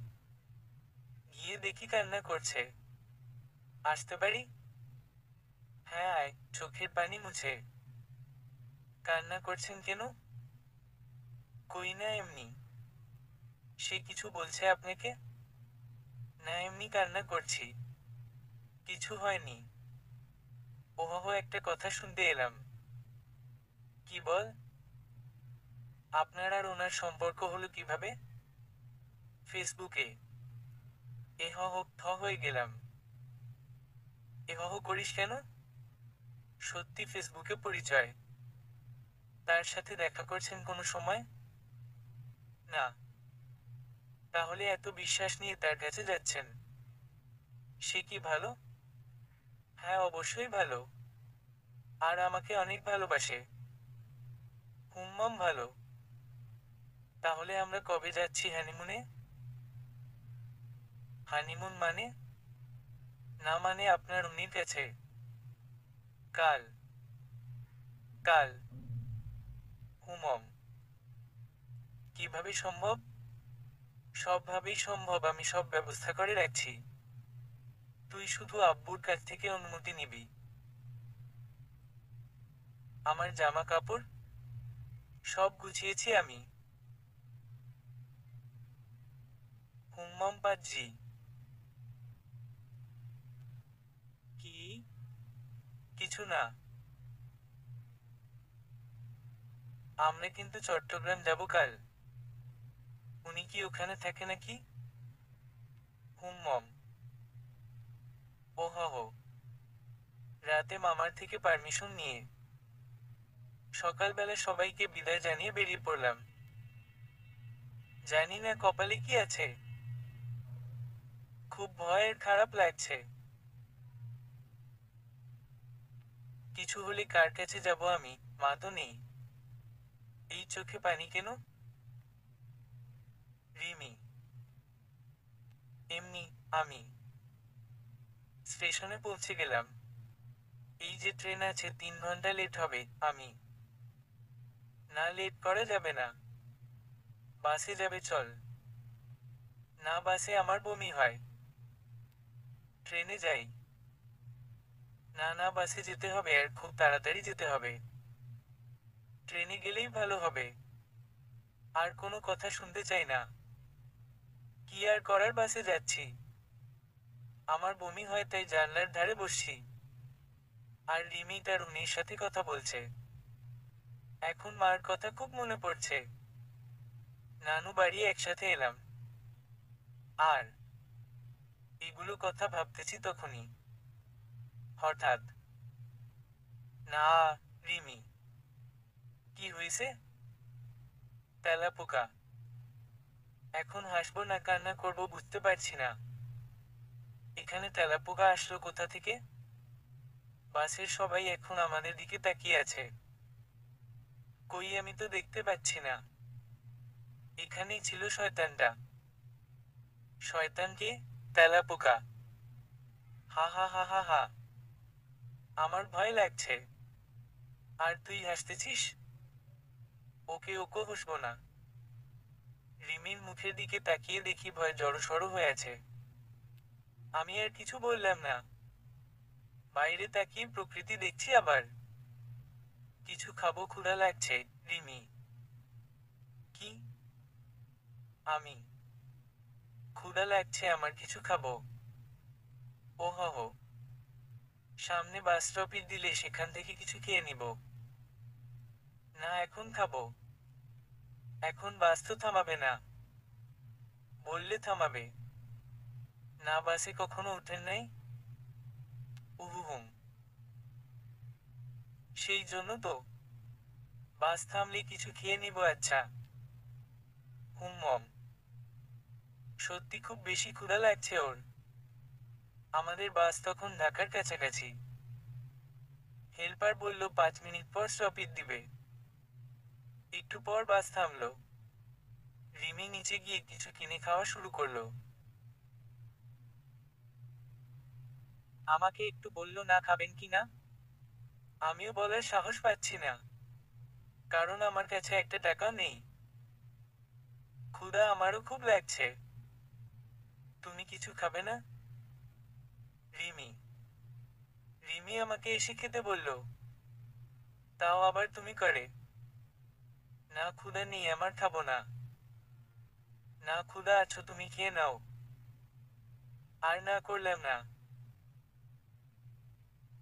গিয়ে দেখি কান্না করছে। আসতে পারি? হ্যাঁ আয়, চোখের পানি মুছে। কান্না করছেন কেন? কই না, এমনি। সে কিছু বলছে আপনাকে? না, এমনি কান্না করছি। কিছু হয়নি। ওহো, একটা কথা শুনতে এলাম। কি বল? আপনার আর ওনার সম্পর্ক হলো কিভাবে? ফেসবুকে। এহহ, থ হয়ে গেলাম। এহহ করিস কেন? সত্যি ফেসবুকে পরিচয়। তার সাথে দেখা করছেন কোনো সময়? না। তাহলে এত বিশ্বাস নিয়ে তার কাছে যাচ্ছেন? সে কি ভালো? হ্যাঁ, অবশ্যই ভালো। আর আমাকে অনেক ভালোবাসে। হুম্মম ভালো। তাহলে আমরা কবে যাচ্ছি হানিমুনে? হানিমুন মানে? না মানে আপনার উনির কাছে। কাল। কাল। হুমম। কিভাবে সম্ভব? সবভাবেই সম্ভব, আমি সব ব্যবস্থা করে রাখছি। তুই শুধু আব্বুর কাছ থেকে অনুমতি নিবি। আমার জামা কাপড় সব গুছিয়েছি আমি। হুম্মম পাজি। কি? কিছু না। আমরা কিন্তু চট্টগ্রাম যাব কাল। উনি কি ওখানে থাকে নাকি? হুম্মম। ওহো। রাতে মামার থেকে পারমিশন নিয়ে সকালবেলা সবাইকে বিদায় জানিয়ে বেরিয়ে পড়লাম। জানি না কপালে কি আছে। খুব ভয়ের, খারাপ লাগছে। কিছু হলে কার কাছে যাব আমি? মা তো নেই। এই চোখে পানি কেন? রিমি। এমনি। আমি স্টেশনে পৌঁছে গেলাম। এই যে ট্রেন আছে, 3 ঘন্টা লেট হবে। আমি। না, লেট করা যাবে না। বাসে যাবে চল। না, বাসে আমার বমি হয়। ট্রেনে যাই। না না, বাসে যেতে হবে, আর খুব তাড়াতাড়ি যেতে হবে। ট্রেনে গেলেই ভালো হবে। আর কোনো কথা শুনতে চাই না। কি আর করার, বাসে যাচ্ছি। আমার বমি হয় তাই জানলার ধারে বসছি। আর রিমি তার উনির সাথে কথা বলছে। এখন মার কথা খুব মনে পড়ছে। নানু বাড়ি একসাথে এলাম। আর এগুলো কথা ভাবতেছি তখনই হঠাৎ। না। রিমি। কি হয়েছে? তেলাপোকা। এখন হাসবো না কান্না করব বুঝতে পারছি না। এখানে তেলাপোকা আসলো কোথা থেকে? বাসের সবাই এখন আমাদের দিকে তাকিয়ে আছে। কই, আমি তো দেখতে পাচ্ছি না। এখানেই ছিল শয়তানটা। শয়তানকে? তেলাপোকা। হা হা হা হা হা। আমার ভয় লাগছে। আর তুই হাসতেছিস? ওকে, ওকে হাসবো না। রিমির মুখের দিকে তাকিয়ে দেখি ভয় জড়সড় হয়ে আছে। আমি আর কিছু বললাম না। বাইরে তাকিয়ে প্রকৃতি দেখছি আবার। কিছু খাবো, ক্ষুধা লাগছে। রিমি। কি? আমি। ক্ষুধা লাগছে আমার, কিছু খাবো। ওহো, সামনে বাস স্টপেজ দিলে সেখান থেকে কিছু খেয়ে নিব। না, এখন খাবো। এখন বাস তো থামাবে না। বললে থামাবে। না, বাসে কখনো উঠেন নাই? উহুহুম। সেই জন্য তো বাস থামলে কিছু খেয়ে নিব। আচ্ছা। হুম। সত্যি খুব বেশি ক্ষুধা লাগছে ওর। আমাদের বাস তখন ঢাকার কাছাকাছি। হেল্পার বলল 5 মিনিট পর স্টপেজ দিবে। একটু পর বাস থামলো। রিমি নিচে গিয়ে কিছু কিনে খাওয়া শুরু করলো। আমাকে একটু বলল না খাবেন কি না। আমিও বলার সাহস পাচ্ছি না, কারণ আমার কাছে একটা টাকাও নেই। ক্ষুধা আমারও খুব লাগছে। তুমি কিছু খাবে না? রিমি রিমি আমাকে এসে খেতে বলল। তাও আবার তুমি করে। না, ক্ষুধা নেই আমার, খাবো না। না, ক্ষুধা আছো তুমি, খেয়ে নাও। আর না করলাম না।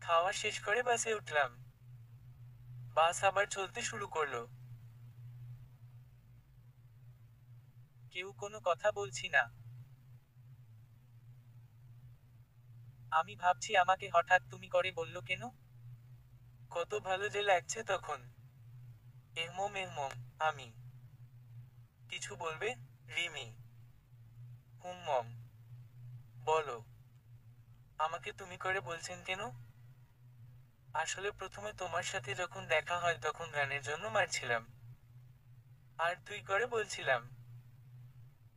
খাওয়া শেষ করে বাসে উঠলাম। বাস আবার চলতে শুরু করলো। কেউ কোনো কথা বলছি না। আমি ভাবছি আমাকে হঠাৎ তুমি করে বলল কেন। কত ভালো যে লাগছে তখন। এহমম এহমম। আমি কিছু বলবে? রিমি হুম। বলো। আমাকে তুমি করে বলছেন কেন? আসলে প্রথমে তোমার সাথে যখন দেখা হয় তখন গানের জন্য মারছিলাম। আর তুই করে বলছিলাম।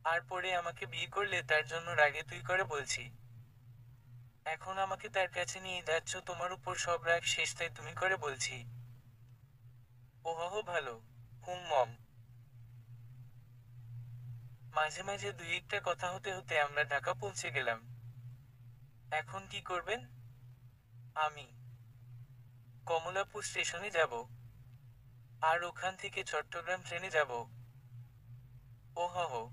আর পরে আমাকে বিয়ে করলে তার জন্য রাগে তুই করে বলছি। এখন আমাকে তার কাছে নিয়ে যাচ্ছ, তোমার উপর সব রাগ শেষ তাই তুমি করে বলছি। ওহহ, ভালো। হুম। মাঝে মাঝে দুই একটা কথা হতে হতে আমরা ঢাকা পৌঁছে গেলাম। এখন কি করবেন? আমি কমলাপুর স্টেশনে যাব। আর ওখান থেকে চট্টগ্রাম ট্রেনে যাব। ওহহ।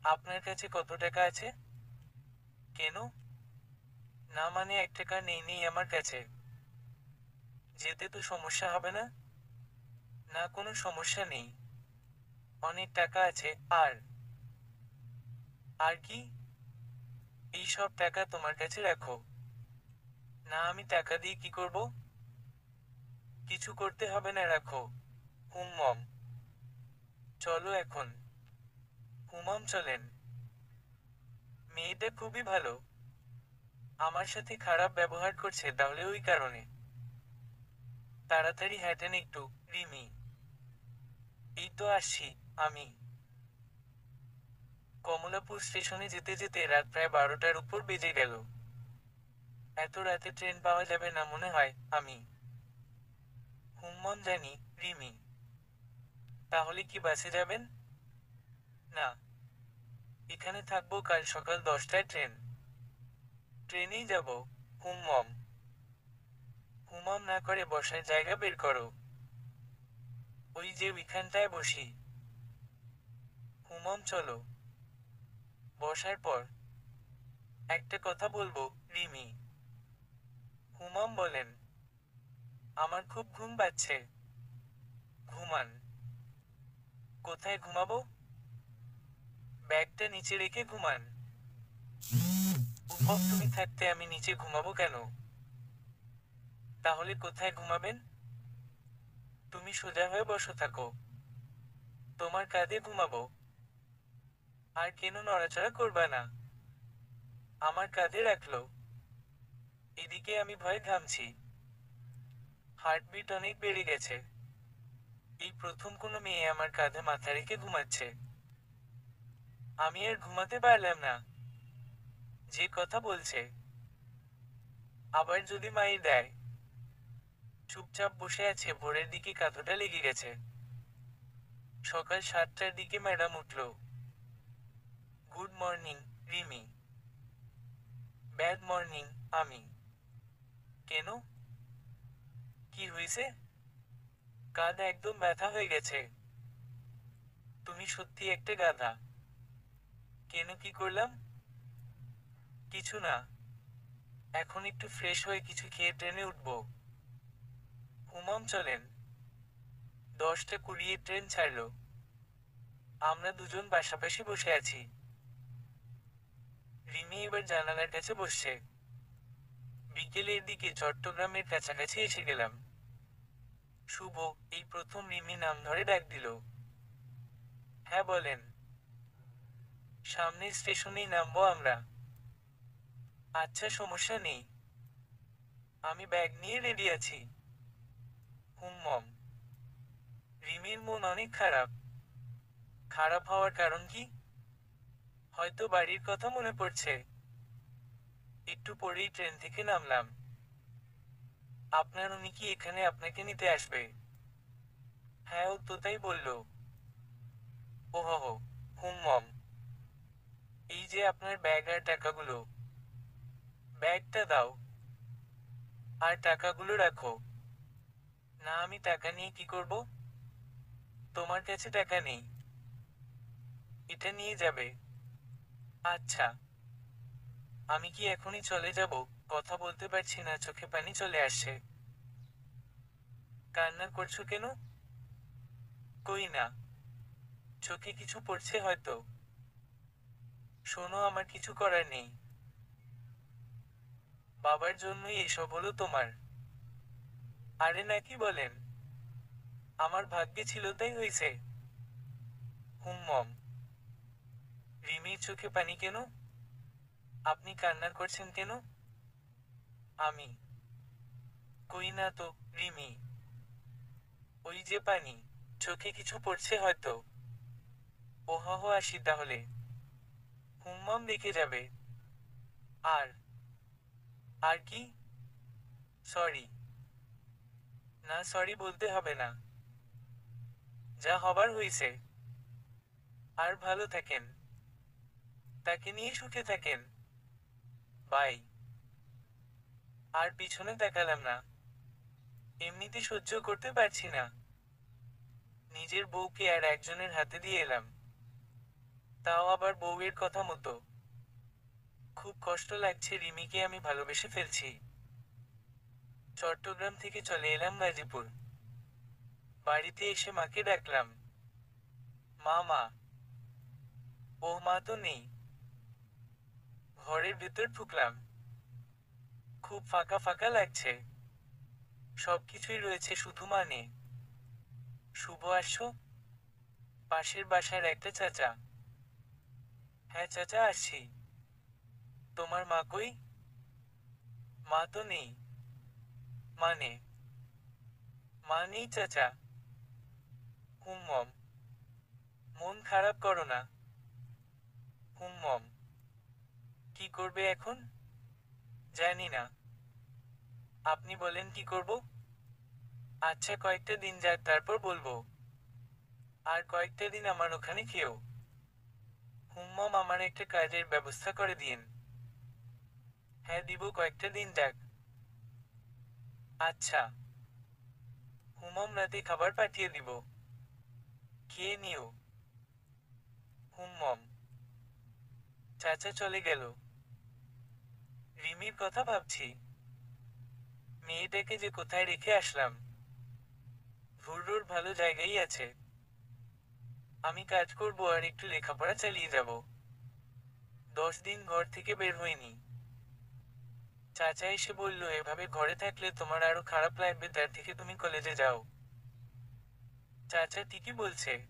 আপনার কাছে কত টাকা আছে? কেন? না মানে 1 টাকা নেই আমার কাছে। যেতে তো সমস্যা হবে না? না, কোনো সমস্যা নেই। অনেক টাকা আছে। আর আর কি? এই সব টাকা তোমার কাছে রাখো। না, আমি টাকা দিয়ে কি করব? কিছু করতে হবে না, রাখো। হুম। চলো এখন। হুমাম চলেন। মেয়েটা খুবই ভালো। আমার সাথে খারাপ ব্যবহার করছে তাহলে ওই কারণে। তাড়াতাড়ি হাঁটেন একটু, রিমি। এই তো আসছি। আমি কমলাপুর স্টেশনে যেতে যেতে রাত প্রায় 12টার উপর বেজে গেল। এত রাতে ট্রেন পাওয়া যাবে না মনে হয়। আমি হুম্মন জানি, রিমি। তাহলে কি বাসে যাবেন? না, এখানে থাকবো, কাল সকাল 10টায় ট্রেন। ট্রেনেই যাব। হুমম হুমম না করে বসার জায়গা বের করো। ওই যে ওইখানটায় বসি। হুমম চলো। বসার পর একটা কথা বলবো, রিমি। হুমম বলেন। আমার খুব ঘুম পাচ্ছে। ঘুমান। কোথায় ঘুমাবো? ব্যাগটা নিচে রেখে ঘুমান। উপর তুমি থাকতে আমি নিচে ঘুমাবো কেন? তাহলে কোথায় ঘুমাবেন? তুমি সোজা হয়ে বসো থাকো। তোমার কাঁধে ঘুমাবো। আর কেন নড়াচড়া করবা না? আমার কাঁধে রাখলো। এদিকে আমি ভয়ে ঘামছি। হার্টবিট অনেক বেড়ে গেছে। এই প্রথম কোনো মেয়ে আমার কাঁধে মাথা রেখে ঘুমাচ্ছে। আমি আর ঘুমাতে পারলাম না। যে কথা বলছে, আবার যদি মাইর দেয়। চুপচাপ বসে আছে, ভোরের দিকে কাঁধটা লেগে গেছে। সকাল 7টার দিকে ম্যাডাম উঠল। Good morning, Rimi. Bad morning, আমি। কেন? কি হয়েছে? কাঁধ একদম ব্যথা হয়ে গেছে। তুমি সত্যি একটা গাধা। কেন, কি করলাম? কিছু না। এখন একটু ফ্রেশ হয়ে কিছু খেয়ে ট্রেনে উঠবো। হুমাম চলেন। 10টা 20 ট্রেন ছাড়লো। আমরা দুজন পাশাপাশি বসে আছি। রিমি এবার জানালার কাছে বসছে। বিকেলের দিকে চট্টগ্রামের কাছাকাছি এসে গেলাম। শুভ এই প্রথম রিমি নাম ধরে ডাক দিল। হ্যাঁ বলেন। সামনের স্টেশনেই নামবো আমরা। আচ্ছা সমস্যা নেই। আমি ব্যাগ নিয়ে রেডি আছি। হুম্মম। রিমির মন অনেক খারাপ। খারাপ হওয়ার কারণ কি? হয়তো বাড়ির কথা মনে পড়ছে। একটু পরেই ট্রেন থেকে নামলাম। আপনার উনি কি এখানে আপনাকে নিতে আসবে? হ্যাঁ ও তো তাই বলল। ওহো। হুম্মম। এই যে আপনার ব্যাগ আর টাকাগুলো। ব্যাগটা দাও। আর টাকাগুলো রাখো। না আমি টাকা নিয়ে কি করব? তোমার কাছে টাকা নেই। এটা নিয়ে যাবে। আচ্ছা। আমি কি এখনই চলে যাব? কথা বলতে পারছি না, চোখে পানি চলে আসছে। কান্না করছো কেন? কই না। চোখে কিছু পড়ছে হয়তো। শোনো আমার কিছু করার নেই। বাবার জন্যই এসব হলো তোমার। আরে না কি বলেন? আমার ভাগ্যে ছিল তাই হয়েছে। হুম্মম। রিমির চোখে পানি কেন? আপনি কান্না করছেন কেন? আমি কই না তো। রিমি। ওই যে পানি। চোখে কিছু পড়ছে হয়তো। ওহো আসি তাহলে। হুম্মম দেখে যাবে। আর আর কি? সরি। না সরি বলতে হবে না। যা হবার হইছে। আর ভালো থাকেন। তাকে নিয়ে সুখে থাকেন। বাই। আর পিছনে তাকালাম না। এমনিতে সহ্য করতে পারছি না। নিজের বউকে আর একজনের হাতে দিয়ে এলাম। তাও আবার বউয়ের কথা মতো। খুব কষ্ট লাগছে, রিমিকে আমি ভালোবেসে ফেলছি। চট্টগ্রাম থেকে চলে এলাম গাজীপুর। বাড়িতে এসে মাকে ডাকলাম। মা মা। ও মা তো নেই। ঘরের ভেতর ঢুকলাম। খুব ফাঁকা ফাঁকা লাগছে। সবকিছুই রয়েছে শুধু মা নেই। শুভ আসছো? পাশের বাসার একটা চাচা। হ্যাঁ চাচা আসছি। তোমার মা কই? মা তো নেই। মানে? মা নেই চাচা। হুম্মম। মন খারাপ করো না। হুম্মম। কি করবে এখন? জানি না। আপনি বলেন কি করব? আচ্ছা কয়েকটা দিন যাক তারপর বলবো। আর কয়েকটা দিন আমার ওখানে খেও। হুম্মম আমার একটা কাজের ব্যবস্থা করে দিন। হ্যাঁ দিব, কয়েকটা দিন যাক। আচ্ছা। হুমম রাতে খাবার পাঠিয়ে দিব। খেয়ে নিও। হুম্মম। চাচা চলে গেল। রিমির কথা ভাবছি। মেয়েটাকে যে কোথায় রেখে আসলাম। ভুরুর ভালো জায়গায় আছে। আমি কাজ করব আর একটু লেখাপড়া চালিয়ে যাব। 10 দিন ঘর থেকে বের হইনি। চাচা এসে বলল এভাবে ঘরে থাকলে তোমার আরো খারাপ লাগবে, তার থেকে তুমি কলেজে যাও। চাচা ঠিকই বলছে।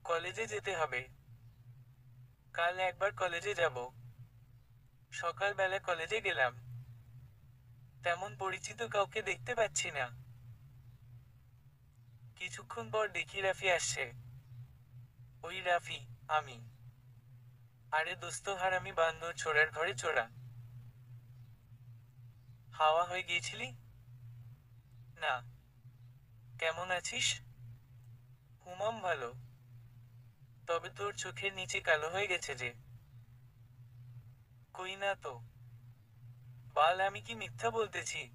কলেজে যেতে হবে। কাল একবার কলেজে যাব। সকালবেলা কলেজে গেলাম। তেমন পরিচিত কাউকে দেখতে পাচ্ছি না। কিছুক্ষণ পর দেখি রাফি আসছে। ওই রাফি। আমি। আরে দোস্ত হারামি বান্দর ছোড়ার ঘরে চোরা। হাওয়া হয়ে গিয়েছিলি? না। কেমন আছিস? হুমাম ভালো। তবে তোর চোখের নিচে কালো হয়ে গেছে যে। কই না তো। বাল আমি কি মিথ্যা বলতেছি?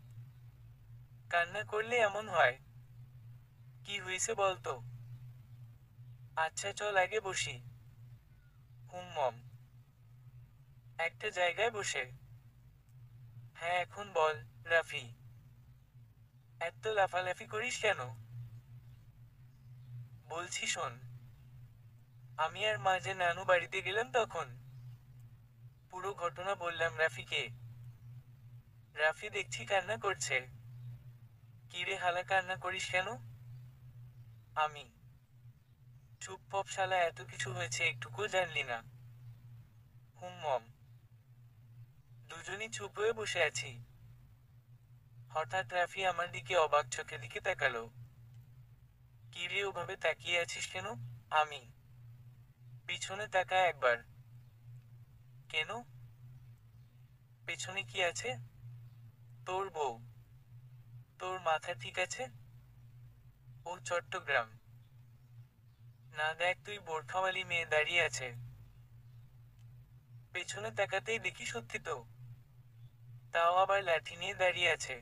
কান্না করলে এমন হয়? কি হয়েছে বলতো? আচ্ছা চল আগে বসি। হুম্মম। একটা জায়গায় বসে। হ্যাঁ এখন বল, রাফি। এত লাফালাফি করিস কেন? বলছি শোন, আমি আর মা যে নানু বাড়িতে গেলাম তখন পুরো ঘটনা বললাম রাফিকে। রাফি দেখছি কান্না করছে। কিরে হালা, কান্না করিস কেন? আমি, চুপ পপ শালা, এত কিছু হয়েছে একটুকুও জানলি না? মম। দুজনই চুপ হয়ে বসে আছি। হঠাৎ রাফি আমার দিকে অবাক চোখে দিকে তাকালো। কিরে ওভাবে তাকিয়ে আছিস কেন? আমি, পিছনে তাকা একবার। কেন? পেছনে কি আছে? তোর বউ। তোর মাথা ঠিক আছে? ও চট্টগ্রাম। না দেখ, তুই বোরখাওয়ালি মেয়ে দাঁড়িয়ে আছে। পেছনে তাকাতেই দেখি সত্যি তো, তাও আবার লাঠি নিয়ে দাঁড়িয়ে আছে।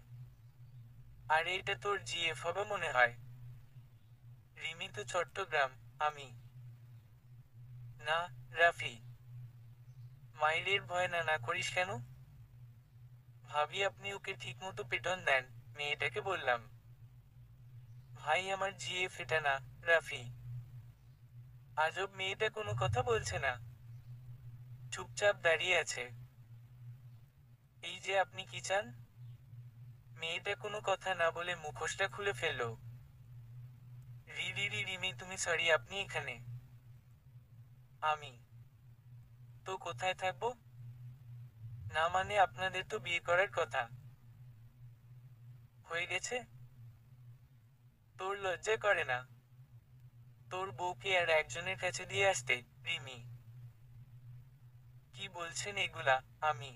আর এটা তোর জিএফ হবে মনে হয়। রিমি তো চট্টগ্রাম। আমি, না, রাফি। মাইরের ভয় না না করিস কেন? ভাবি আপনি ওকে ঠিক মতো পেটন দেন, মেয়েটাকে বললাম। ভাই আমার জিএফ এটা না, রাফি। আজব, মেয়েটা কোনো কথা বলছে না, চুপচাপ দাঁড়িয়ে আছে। এই যে আপনি কি চান? মেয়েটা কোনো কথা না বলে মুখোশটা খুলে ফেলল। রি রি রি রিমি তুমি, সরি আপনি এখানে? আমি, তো কোথায় থাকবো? না মানে আপনাদের তো বিয়ে করার কথা। হয়ে গেছে? তোর লজ্জা করে না তোর বউকে আর একজনের কাছে দিয়ে আসতে? রিমি, কি বলছেন এগুলা? আমি,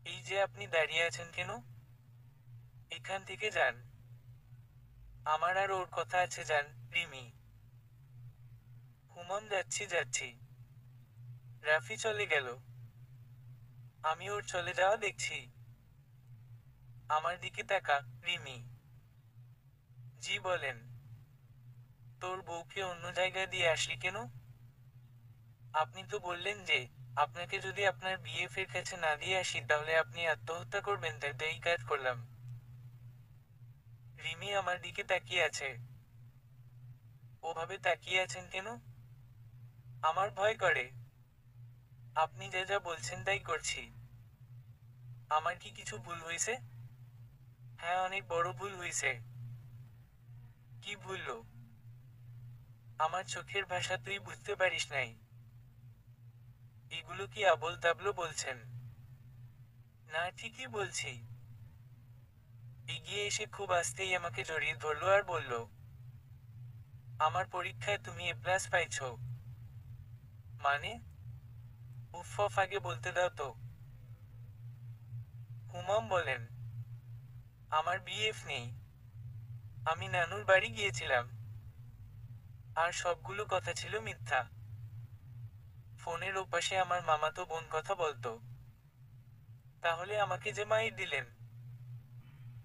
এই যে আপনি দাঁড়িয়ে আছেন কেন? এখান থেকে যান। আমার আর ওর কথা আছে, যান। রিমি, হুমম যাচ্ছি যাচ্ছি। রাফি চলে গেল। আমি ওর চলে যাওয়া দেখছি। আমার দিকে তাকা। রিমি, জি বলেন। তোর বউকে অন্য জায়গায় দিয়ে আসলি কেন? আপনি তো বললেন যে আপনাকে যদি আপনার বিএফ এর কাছে না দিয়ে আসি তাহলে আপনি আত্মহত্যা করবেন, তাই তো এই কাজ করলাম। রিমি আমার দিকে তাকিয়ে আছে। ওভাবে তাকিয়ে আছেন কেন? আমার ভয় করে। আপনি যা যা বলছেন তাই করছি। আমার কি কিছু ভুল হয়েছে? হ্যাঁ অনেক বড় ভুল হয়েছে। কি ভুল? আমার চোখের ভাষা তুই বুঝতে পারিস নাই? এগুলো কি আবোল তাবলো বলছেন? না ঠিকই বলছি। এগিয়ে এসে খুব আস্তেই আমাকে জড়িয়ে ধরলো আর বলল, আমার পরীক্ষায় তুমি এ প্লাস পাইছো। মানে? উফ অফ, আগে বলতে দাও তো। হুমাম বলেন, আমার বিএফ নেই। আমি নানুর বাড়ি গিয়েছিলাম। আর সবগুলো কথা ছিল মিথ্যা। ফোনের ওপাশে আমার মামাতো বোন কথা বলতো। তাহলে আমাকে যে মাইর দিলেন,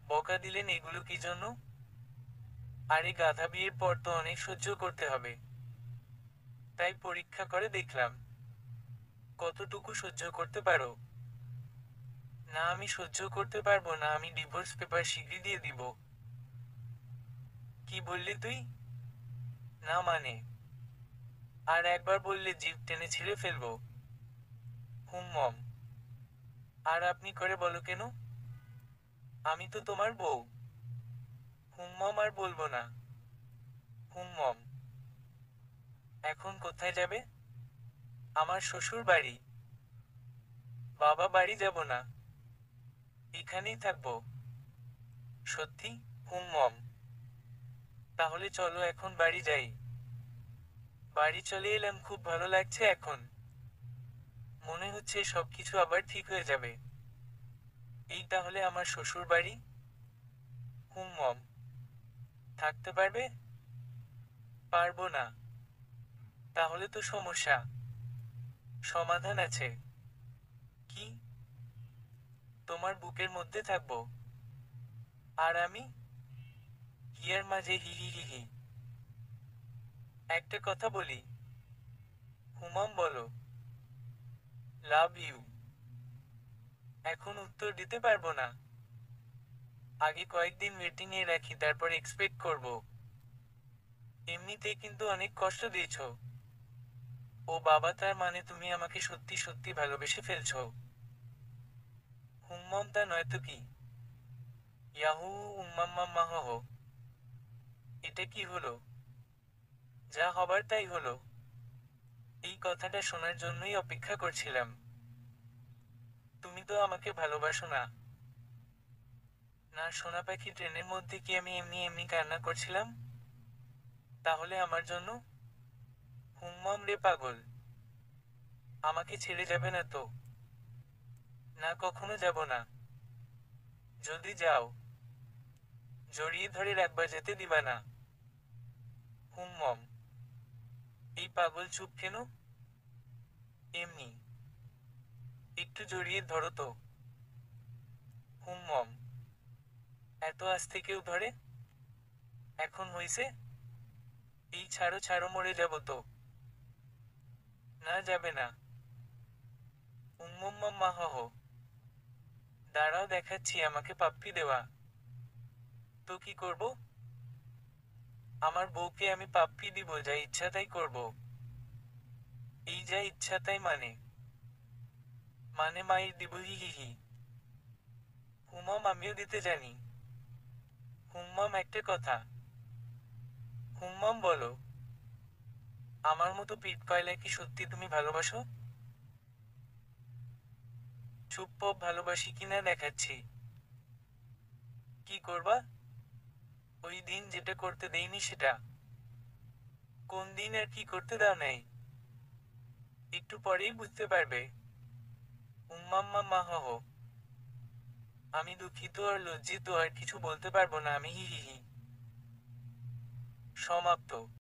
বকা দিলেন, এগুলো কি জন্য? আরে গাধা, বিয়ের পর তো অনেক সহ্য করতে হবে। তাই পরীক্ষা করে দেখলাম কতটুকু সহ্য করতে পারো। না আমি সহ্য করতে পারবো না, আমি ডিভোর্স পেপার শিগগিরই দিয়ে দিব। কি বললি তুই? না মানে? আর একবার বললে জিভ টেনে ছিঁড়ে ফেলবো। মম। আর আপনি করে বলো কেন? আমি তো তোমার বউ। মম, আর বলবো না। মম। এখন কোথায় যাবে? আমার শ্বশুর বাড়ি। বাবা বাড়ি যাব না, এখানেই থাকবো। সত্যি? মম। তাহলে চলো এখন বাড়ি যাই। বাড়ি চলে এলাম, খুব ভালো লাগছে এখন। মনে হচ্ছে সবকিছু আবার ঠিক হয়ে যাবে। এই তাহলে আমার শ্বশুর বাড়ি? মম। থাকতে পারবে? পারবো না। তাহলে তো সমস্যা। সমাধান আছে। কি? তোমার বুকের মধ্যে থাকবো। আর আমি? হিয়ার মাঝে হি হি হি হি। একটা কথা বলি। হুমাম বলো। Love you. এখন উত্তর দিতে পারবো না। আগে কয়েকদিন ওয়েটিং এ রাখি, তারপর এক্সপেক্ট করব। এমনিতেই কিন্তু অনেক কষ্ট দিয়েছো। ও বাবা, তার মানে তুমি আমাকে সত্যি সত্যি ভালোবেসে ফেলছো? হুম্মম, তা নয়তো কি? ইয়াহু, উম্মাম্মাম্মাহহ। এটা কি হলো? যা হবার তাই হলো। এই কথাটা শোনার জন্যই অপেক্ষা করছিলাম। তুমি তো আমাকে ভালোবাসো না। না সোনা পাখি, ট্রেনের মধ্যে কি আমি এমনি এমনি কান্না করছিলাম? তাহলে আমার জন্য? হুম্মম রে পাগল, আমাকে ছেড়ে যাবে না তো? না, কখনো যাব না। যদি যাও, জড়িয়ে ধরে রাখবা, যেতে দিবা না। হুম্মম, এই পাগল চুপ কেন? এমনি একটু জড়িয়ে ধরো তো। হুম্মম, এত আস্তে কেউ ধরে? এখন হইছে? এই ছাড়ো ছাড়ো, মরে যাব তো। না, যাবে না। উম্মম্মাম্মাহহ। দাঁড়াও, দেখাচ্ছি আমাকে পাপ্পি দেওয়া। তো কি করব? আমার বউকে আমি পাপ্পি দিব, যা ইচ্ছা তাই করব। এই যা ইচ্ছা তাই মানে? মানে মাইর দিব, হি হি হি। হুমম, আমিও দিতে জানি। হুম্মম, একটা কথা। হুম্মম, বলো। আমার মতো পিট কয়লা কি সত্যি তুমি ভালোবাসো? চুপ, ভালোবাসি কিনা দেখাচ্ছি। কি করবা? ওই দিন যেটা করতে দেইনি সেটা। কোন দিন আর কি করতে দাও নাই? একটু পরেই বুঝতে পারবে। উম্মাম্মাম্মাহহ। আমি দুঃখিত আর লজ্জিত, আর কিছু বলতে পারবো না আমি, হি হি হি। সমাপ্ত।